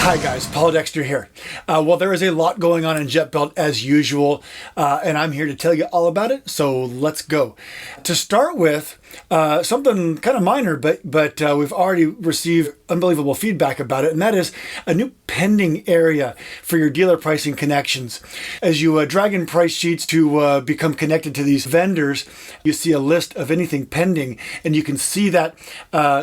Hi guys, Paul Dexter here. Well, there is a lot going on in Jetbuilt as usual, and I'm here to tell you all about it, so let's go. To start with, something kind of minor, but we've already received unbelievable feedback about it, and that is a new pending area for your dealer pricing connections. As you drag in price sheets to become connected to these vendors, you see a list of anything pending, and you can see that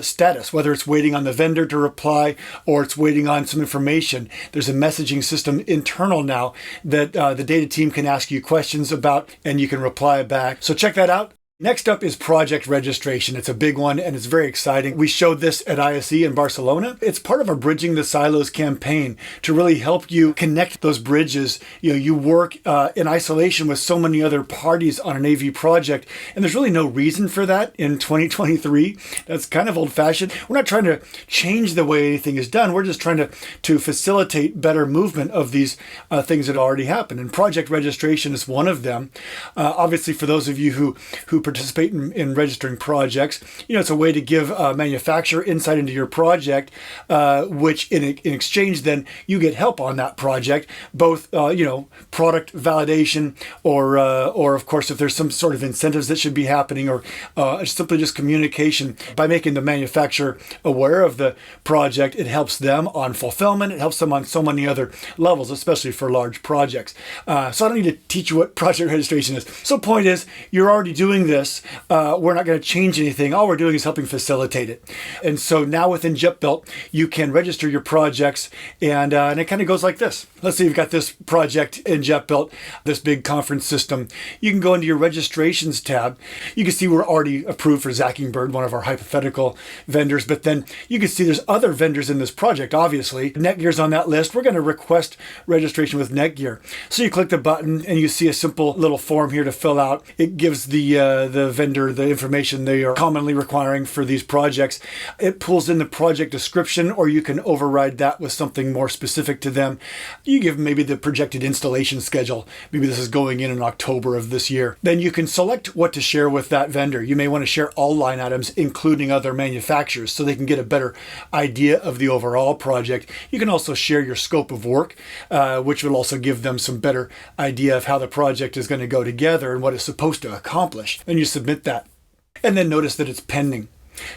status, whether it's waiting on the vendor to reply or it's waiting on some information. There's a messaging system internal now that the data team can ask you questions about, and you can reply back. So check that out. Next up is project registration. It's a big one and it's very exciting. We showed this at ISE in Barcelona. It's part of our Bridging the Silos campaign to really help you connect those bridges. You work in isolation with so many other parties on an AV project, and there's really no reason for that in 2023. That's kind of old-fashioned. We're not trying to change the way anything is done. We're just trying to facilitate better movement of these things that already happen. And project registration is one of them. Obviously, for those of you who participate in registering projects, it's a way to give a manufacturer insight into your project, which in exchange then you get help on that project, both product validation or of course if there's some sort of incentives that should be happening, or simply just communication. By making the manufacturer aware of the project, it helps them on fulfillment, it helps them on so many other levels, especially for large projects. So I don't need to teach you what project registration is. So point is, you're already doing this. We're not going to change anything. All we're doing is helping facilitate it. And so now within Jetbuilt, you can register your projects, and it kind of goes like this. Let's say you've got this project in Jetbuilt, this big conference system. You can go into your registrations tab. You can see we're already approved for Zackingbird, one of our hypothetical vendors, but then you can see there's other vendors in this project, obviously. Netgear's on that list. We're going to request registration with Netgear. So you click the button and you see a simple little form here to fill out. It gives the vendor the information they are commonly requiring for these projects. It pulls in the project description, or you can override that with something more specific to them. You give maybe the projected installation schedule. Maybe this is going in October of this year. Then you can select what to share with that vendor. You may want to share all line items, including other manufacturers, so they can get a better idea of the overall project. You can also share your scope of work, which will also give them some better idea of how the project is going to go together and what it's supposed to accomplish. And you submit that. And then notice that it's pending.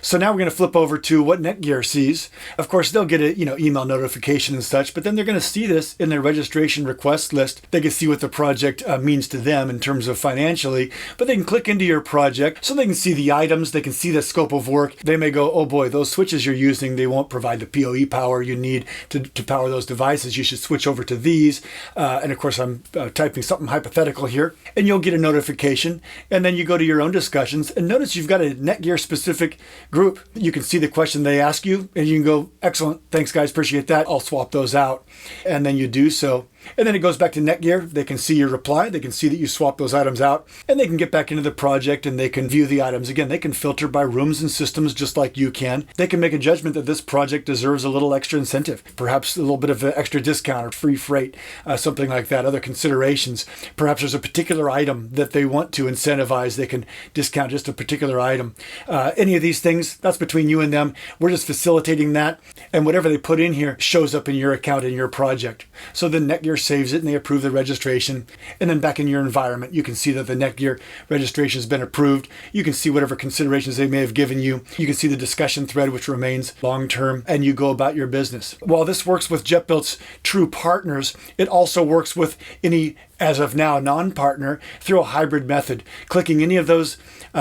So now we're going to flip over to what Netgear sees. Of course, they'll get a email notification and such, but then they're going to see this in their registration request list. They can see what the project means to them in terms of financially, but they can click into your project so they can see the items, they can see the scope of work. They may go, oh boy, those switches you're using, they won't provide the PoE power you need to power those devices. You should switch over to these. And of course, I'm typing something hypothetical here, and you'll get a notification. And then you go to your own discussions, and notice you've got a Netgear specific group. You can see the question they ask you, and you can go, excellent, thanks guys, appreciate that. I'll swap those out. And then you do so. And then it goes back to Netgear. They can see your reply. They can see that you swap those items out, and they can get back into the project and they can view the items. Again, they can filter by rooms and systems just like you can. They can make a judgment that this project deserves a little extra incentive, perhaps a little bit of an extra discount or free freight, something like that, other considerations. Perhaps there's a particular item that they want to incentivize. They can discount just a particular item. Any of these things, that's between you and them. We're just facilitating that, and whatever they put in here shows up in your account in your project. So then Netgear saves it and they approve the registration. And then back in your environment, you can see that the Netgear registration has been approved. You can see whatever considerations they may have given you. You can see the discussion thread, which remains long-term, and you go about your business. While this works with Jetbuilt's true partners, it also works with any, as of now, non-partner through a hybrid method. Clicking any of those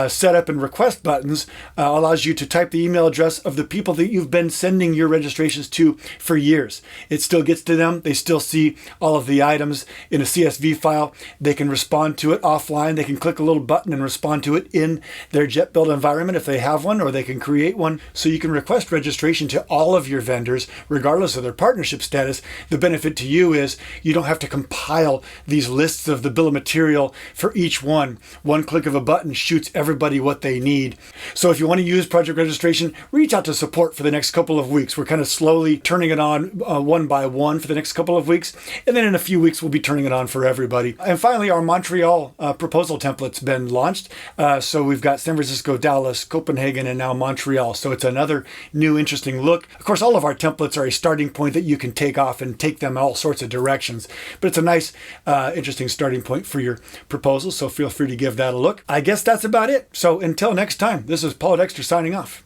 setup and request buttons allows you to type the email address of the people that you've been sending your registrations to for years. It still gets to them. They still see all of the items in a CSV file. They can respond to it offline. They can click a little button and respond to it in their Jetbuilt environment if they have one, or they can create one. So you can request registration to all of your vendors, regardless of their partnership status. The benefit to you is you don't have to compile these lists of the bill of material for each one. One click of a button shoots everybody what they need. So if you want to use project registration, reach out to support for the next couple of weeks. We're kind of slowly turning it on one by one for the next couple of weeks. And then in a few weeks, we'll be turning it on for everybody. And finally, our Montreal proposal template's been launched. So we've got San Francisco, Dallas, Copenhagen, and now Montreal. So it's another new interesting look. Of course, all of our templates are a starting point that you can take off and take them all sorts of directions. But it's a nice, interesting starting point for your proposal. So feel free to give that a look. I guess that's about it. So until next time, this is Paul Dexter signing off.